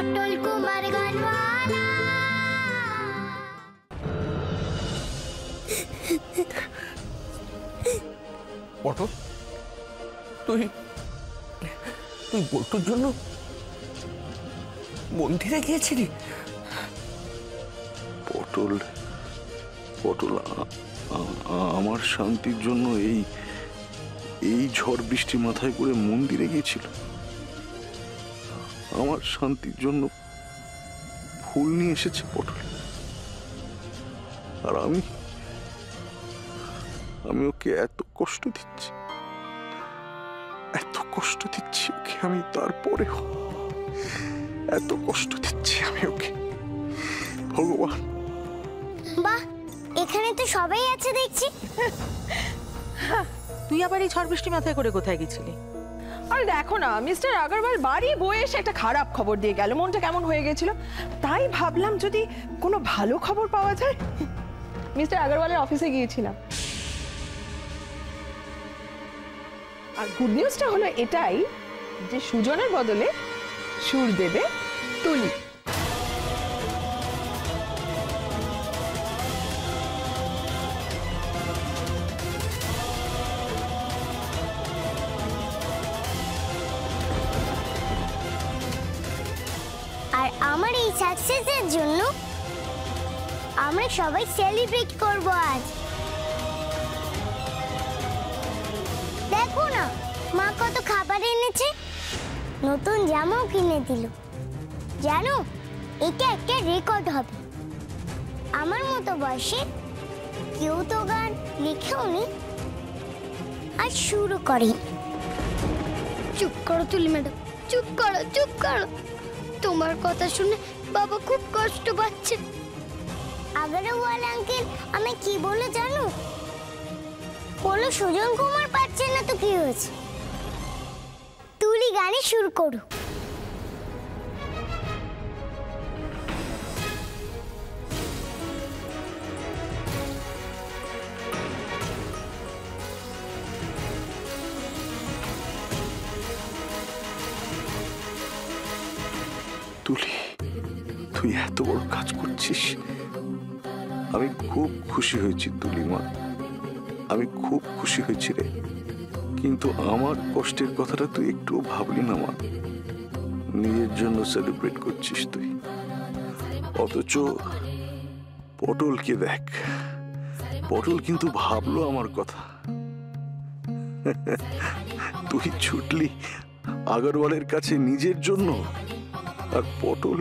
পটল কুমার গানওয়ালা। পটল, তুই তুই বল্টুর জন্য মন্দিরে গিয়েছিলি? পটল পটল আমার শান্তির জন্য এই ঝড় বৃষ্টি মাথায় করে মন্দিরে গিয়েছিল। আমার শান্তির জন্য ফুল নিয়ে এসেছে পটল। আর আমি ওকে এত কষ্ট দিচ্ছি ওকে আমি, তারপরেও এত কষ্ট দিচ্ছি আমি ওকে। ভগবান, বাহ, এখানে তো সবাই আছে দেখছি। তুই আবার এই ঝড় বৃষ্টি মাথায় করে কোথায় গেছিলি? আরে দেখো না, মিস্টার আগরওয়াল বাড়ি বয়ে এসে একটা খারাপ খবর দিয়ে গেল। মনটা কেমন হয়ে গেছিল, তাই ভাবলাম যদি কোনো ভালো খবর পাওয়া যায়। মিস্টার আগরওয়ালের অফিসে গিয়েছিলাম, আর গুড নিউজটা হলো এটাই যে সুজনের বদলে সুর দেবে তুলি। আর আমার এই সাকসেসের জন্য আমরা সবাই সেলিব্রেট করব আজ। দেখো না, মা কত খাবার এনেছে, নতুন জামাও কিনে দিল। জানো, এটা একটা রেকর্ড হবে। আমার মতো বয়সে কেউ তো গান লিখেওনি আর শুরু করেনি। চুপ করো তুলি ম্যাডাম, চুপ করো, চুপ করো। তোমার কথা শুনে বাবা খুব কষ্ট পাচ্ছে। আগরওয়াল আঙ্কেল আমি কি বলে জানো? বলো সুজন কুমার পাচ্ছে না তো কি হয়েছে, তুলি গানে শুরু করো। তুলি, তুই এত বড় কাজ করছিস, আমি খুব খুশি হয়েছি তুলি মা, আমি খুব খুশি হয়েছি রে। কিন্তু আমার কষ্টের কথাটা তুই একটুও ভাবলি না মা। নিজের জন্য সেলিব্রেট করছিস তুই, অথচ পটলকে দেখ, পটল কিন্তু ভাবলো আমার কথা। তুই ছুটলি আগরওয়ালের কাছে নিজের জন্য, আর পটল